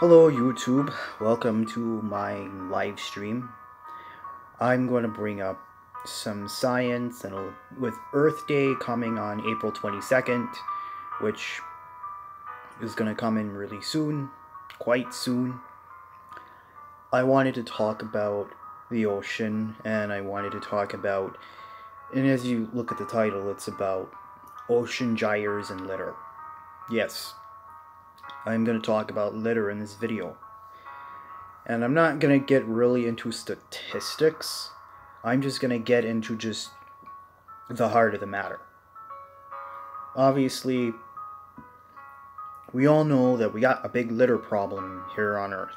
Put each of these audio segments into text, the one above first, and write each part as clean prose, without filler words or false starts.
Hello YouTube, welcome to my live stream. I'm going to bring up some science and with Earth Day coming on April 22nd, which is going to come in really soon, quite soon. I wanted to talk about the ocean, and I wanted to talk about, and as you look at the title, it's about ocean gyres and litter. Yes, I'm going to talk about litter in this video. And I'm not going to get really into statistics. I'm just going to get into just the heart of the matter. Obviously, we all know that we got a big litter problem here on Earth.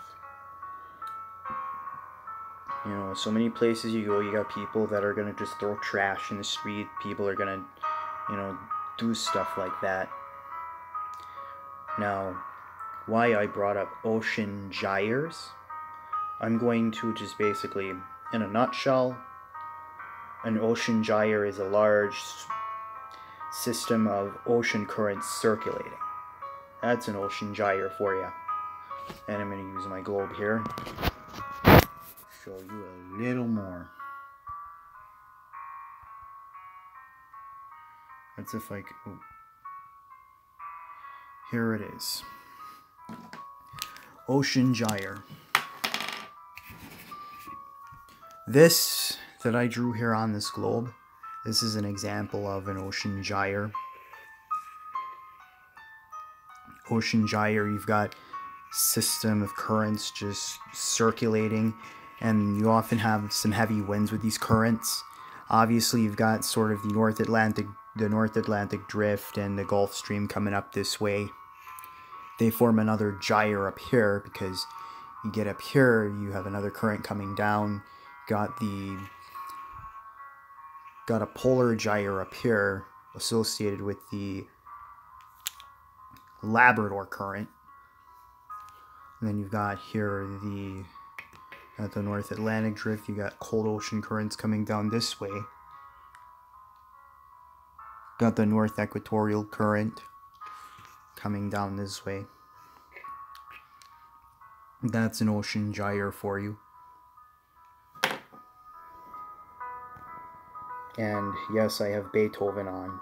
You know, so many places you go, you got people that are going to just throw trash in the street. People are going to, do stuff like that. Now, why I brought up ocean gyres, I'm going to just basically, in a nutshell, an ocean gyre is a large system of ocean currents circulating. That's an ocean gyre for you. And I'm going to use my globe here to show you a little more. That's if I could. Oh. Here it is. Ocean gyre. This that I drew here on this globe, this is an example of an ocean gyre. Ocean gyre, you've got system of currents just circulating, and you often have some heavy winds with these currents. Obviously, you've got sort of the North Atlantic Drift and the Gulf Stream coming up this way. They form another gyre up here because you get up here, you have another current coming down. Got a polar gyre up here associated with the Labrador current. And then you've got here at the North Atlantic Drift, you got cold ocean currents coming down this way. Got the North Equatorial current coming down this way. That's an ocean gyre for you. And yes, I have Beethoven on.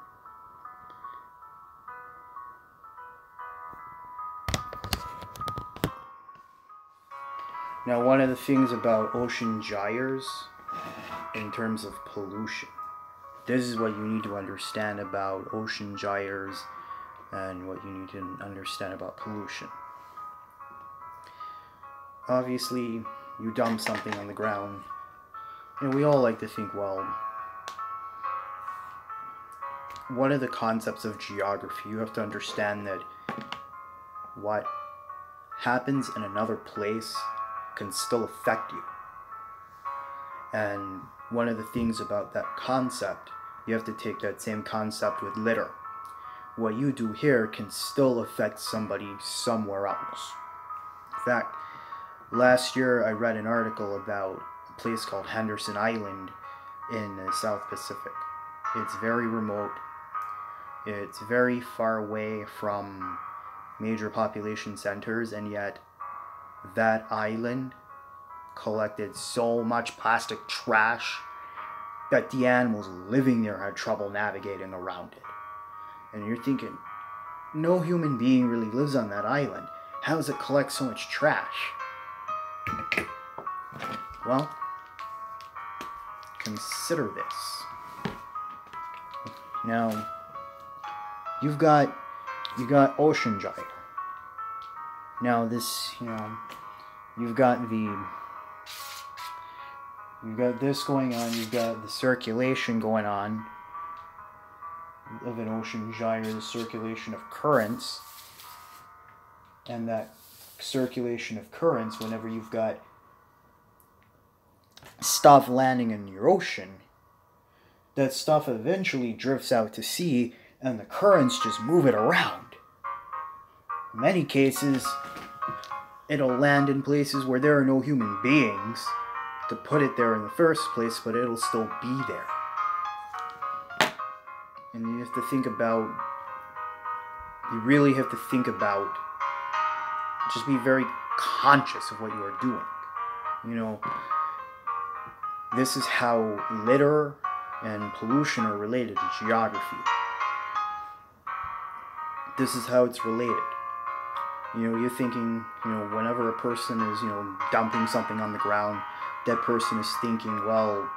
Now, one of the things about ocean gyres in terms of pollution, this is what you need to understand about ocean gyres and what you need to understand about pollution. Obviously, you dump something on the ground, and we all like to think, well, one of the concepts of geography, you have to understand that what happens in another place can still affect you. And one of the things about that concept, you have to take that same concept with litter. What you do here can still affect somebody somewhere else. In fact, last year I read an article about a place called Henderson Island in the South Pacific. It's very remote. It's very far away from major population centers, and yet that island collected so much plastic trash that the animals living there had trouble navigating around it. And you're thinking, no human being really lives on that island. How does it collect so much trash? Well, consider this. Now, you've got ocean gyre. Now this, you've got this going on, you've got the circulation going on of an ocean gyre, the circulation of currents, and that circulation of currents, whenever you've got stuff landing in your ocean, that stuff eventually drifts out to sea, and the currents just move it around. In many cases, it'll land in places where there are no human beings to put it there in the first place, but it'll still be there. And you have to think about, you really have to think about, just be very conscious of what you are doing. You know, this is how litter and pollution are related to geography. This is how it's related. You know, you're thinking, you know, whenever a person is, you know, dumping something on the ground, that person is thinking, well,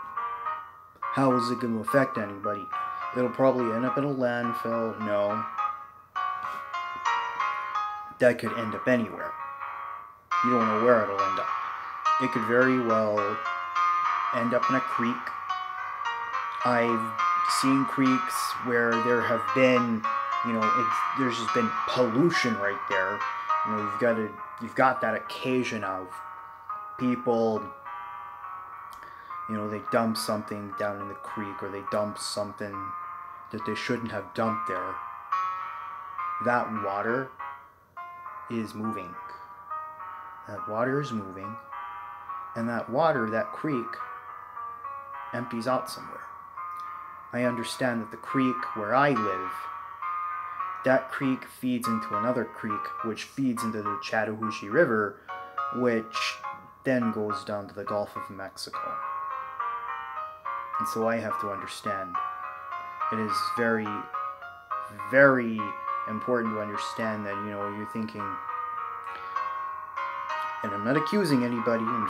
how is it going to affect anybody? It'll probably end up in a landfill. No. That could end up anywhere. You don't know where it'll end up. It could very well end up in a creek. I've seen creeks where there have been, you know, there's just been pollution right there. You know, you've got that occasion of people, you know, they dump something down in the creek, or they dump something that they shouldn't have dumped there. That water is moving. That water is moving, and that water, that creek, empties out somewhere. I understand that the creek where I live, that creek feeds into another creek, which feeds into the Chattahoochee River, which then goes down to the Gulf of Mexico. And so I have to understand. It is very, very important to understand that, you know, you're thinking, and I'm not accusing anybody, and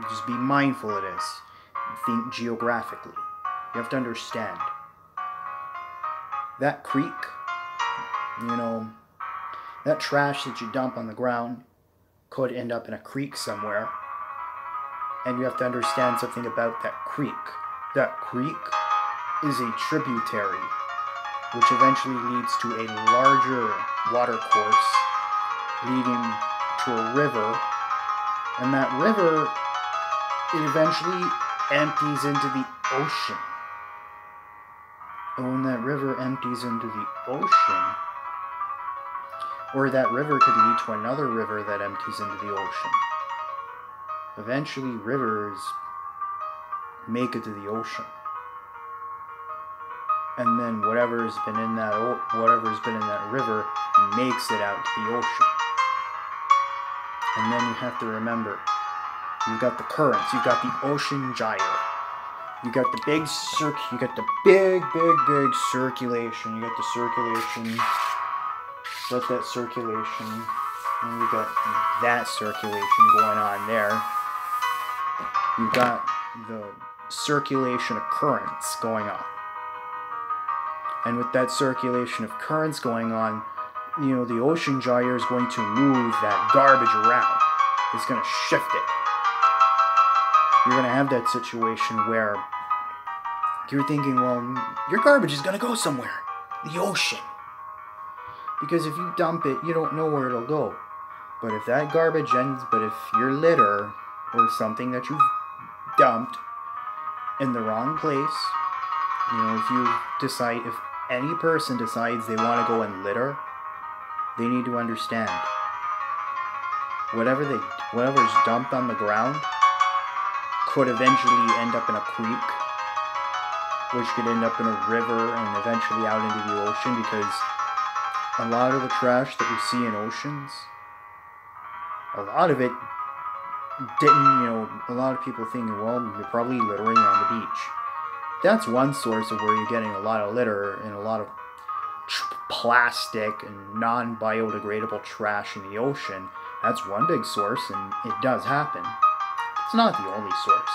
just be mindful of this. Think geographically. You have to understand. That creek, you know, that trash that you dump on the ground could end up in a creek somewhere. And you have to understand something about that creek. That creek is a tributary, which eventually leads to a larger watercourse leading to a river. And that river, it eventually empties into the ocean. And when that river empties into the ocean, or that river could lead to another river that empties into the ocean. Eventually, rivers make it to the ocean. And then whatever's been in that river makes it out to the ocean. And then you have to remember, you've got the currents, you've got the ocean gyre, you got the big you got the big circulation, you got the circulation, let that circulation, and you got that circulation going on there. You've got the circulation of currents going on. And with that circulation of currents going on, you know, the ocean gyre is going to move that garbage around. It's going to shift it. You're going to have that situation where you're thinking, well, your garbage is going to go somewhere. The ocean. Because if you dump it, you don't know where it'll go. But if that garbage if your litter or something that you've dumped in the wrong place, you know, if any person decides they want to go and litter, they need to understand whatever's dumped on the ground could eventually end up in a creek, which could end up in a river and eventually out into the ocean, because a lot of the trash that we see in oceans, a lot of it didn't, you know, a lot of people think, well, you're probably littering on the beach. That's one source of where you're getting a lot of litter and a lot of plastic and non-biodegradable trash in the ocean. That's one big source, and it does happen. It's not the only source.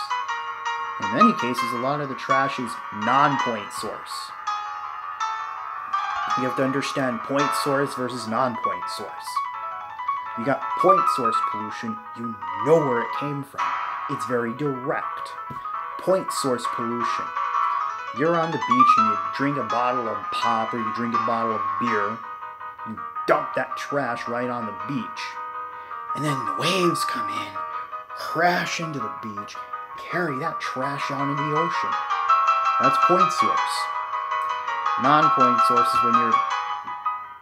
In many cases, a lot of the trash is non-point source. You have to understand point source versus non-point source. You got point source pollution, you know where it came from. It's very direct. Point source pollution. You're on the beach and you drink a bottle of pop or you drink a bottle of beer. You dump that trash right on the beach. And then the waves come in, crash into the beach, carry that trash out into the ocean. That's point source. Non-point source is when you're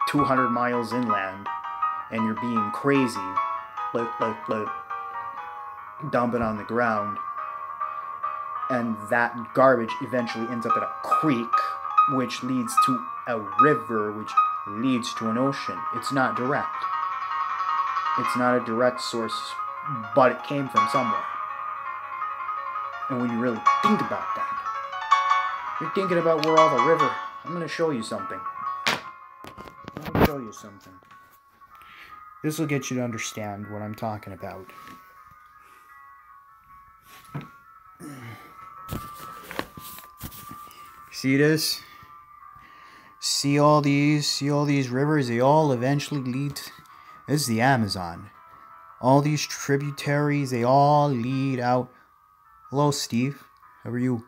200 miles inland and you're being crazy, dump it on the ground, and that garbage eventually ends up in a creek, which leads to a river, which leads to an ocean. It's not direct. It's not a direct source, but it came from somewhere. And when you really think about that, you're thinking about where all the river... I'm going to show you something. Let me show you something. This will get you to understand what I'm talking about. See this? See all these rivers? They all eventually lead... This is the Amazon. All these tributaries, they all lead out... Hello, Steve. How are you?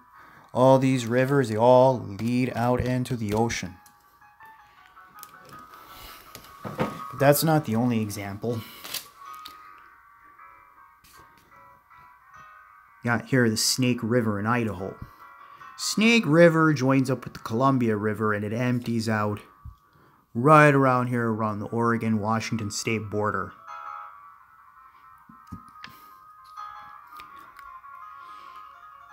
All these rivers, they all lead out into the ocean. But that's not the only example. Got here the Snake River in Idaho. Snake River joins up with the Columbia River and it empties out right around here around the Oregon-Washington state border.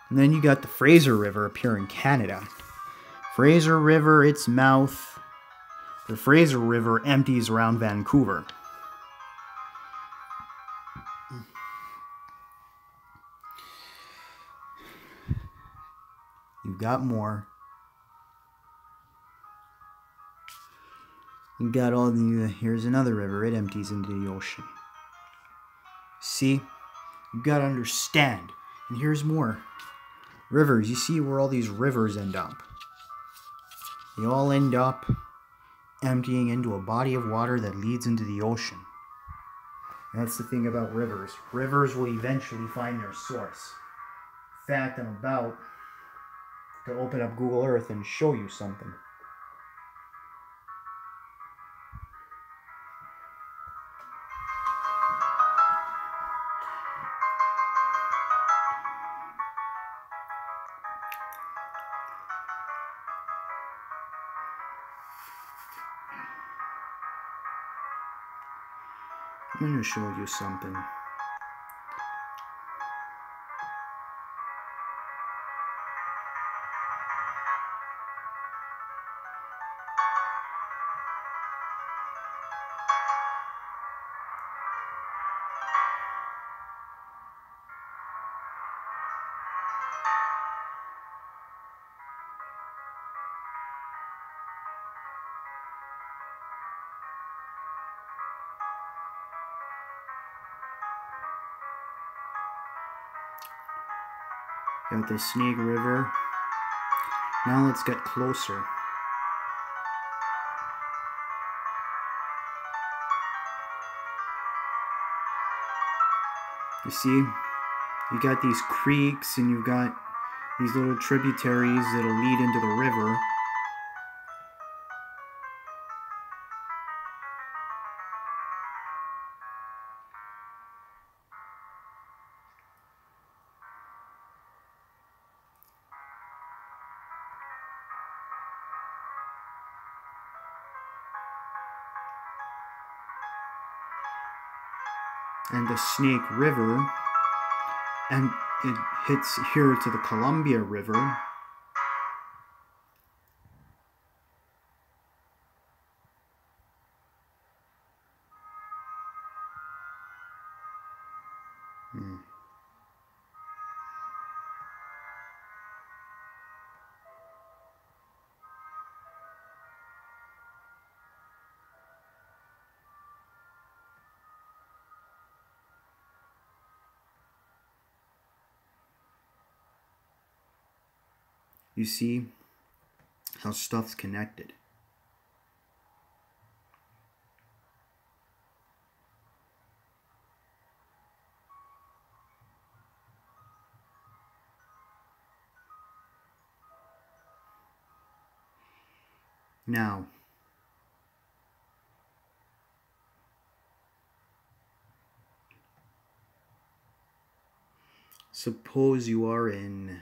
And then you got the Fraser River up here in Canada. Fraser River, its mouth, the Fraser River empties around Vancouver. You've got more. You got all the... here's another river. It empties into the ocean. See? You gotta understand. And here's more. Rivers. You see where all these rivers end up. They all end up emptying into a body of water that leads into the ocean. That's the thing about rivers. Rivers will eventually find their source. In fact, I'm about to open up Google Earth and show you something. I'm going to show you something. Got the Snake River. Now let's get closer. You see, you got these creeks and you've got these little tributaries that'll lead into the river. And the Snake River, and it hits here to the Columbia River. You see how stuff's connected. Now, suppose you are in,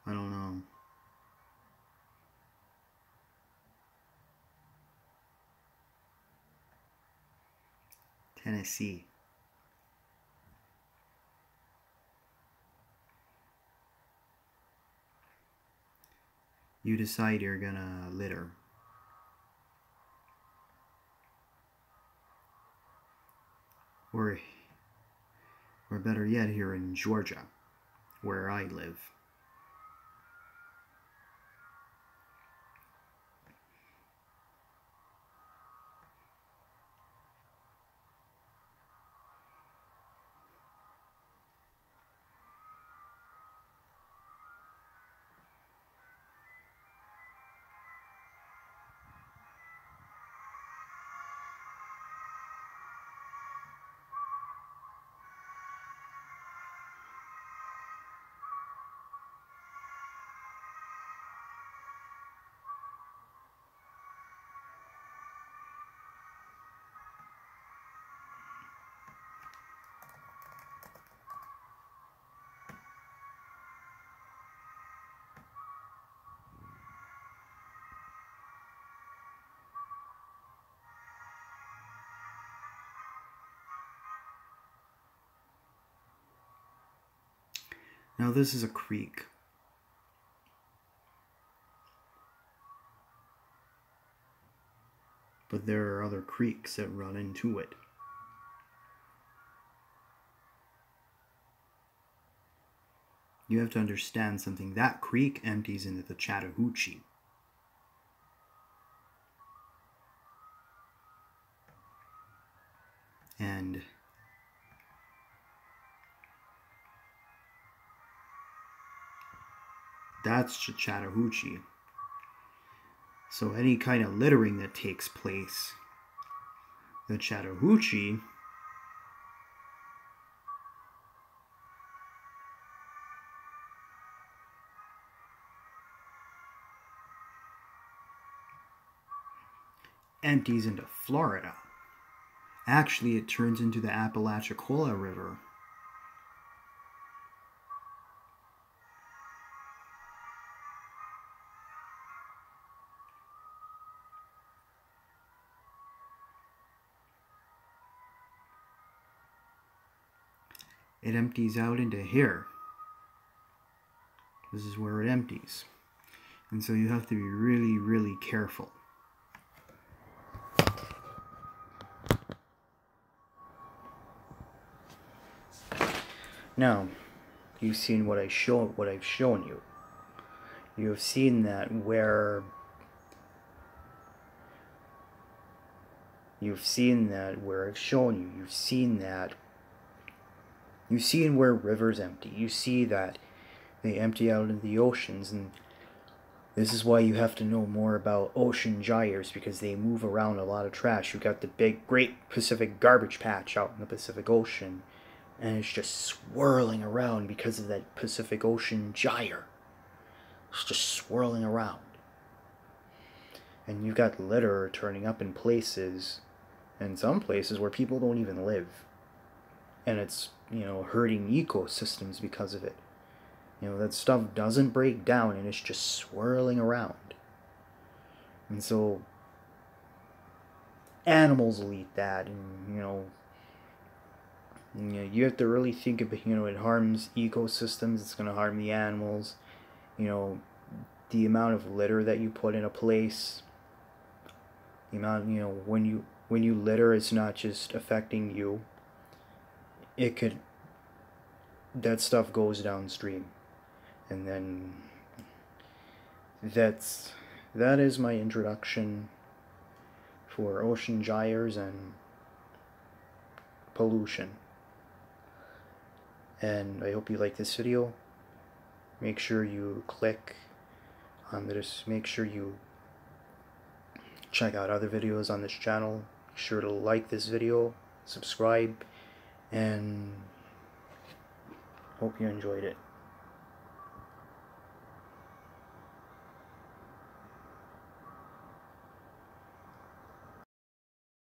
I don't know, Tennessee. You decide you're gonna litter. or better yet, here in Georgia, where I live. Now this is a creek. But there are other creeks that run into it. You have to understand something. That creek empties into the Chattahoochee. And that's the Chattahoochee. So any kind of littering that takes place, the Chattahoochee empties into Florida. Actually, it turns into the Apalachicola River. It empties out into here. This is where it empties. And so you have to be really, really careful. Now, you've seen what I've shown you. You have seen that where I've shown you. You've seen where rivers empty. You see that they empty out into the oceans, and this is why you have to know more about ocean gyres, because they move around a lot of trash. You've got the big, great Pacific garbage patch out in the Pacific Ocean, and it's just swirling around because of that Pacific Ocean gyre. It's just swirling around. And you've got litter turning up in places, and some places where people don't even live. And it's, hurting ecosystems because of it. That stuff doesn't break down, and it's just swirling around. And so animals will eat that, and you have to really think of it. It harms ecosystems. It's going to harm the animals. The amount of litter that you put in a place. The amount, when you litter, it's not just affecting you. That stuff goes downstream. And then that is my introduction for ocean gyres and pollution. And I hope you like this video. Make sure you click on this. Make sure you check out other videos on this channel. Be sure to like this video, subscribe, and hope you enjoyed it.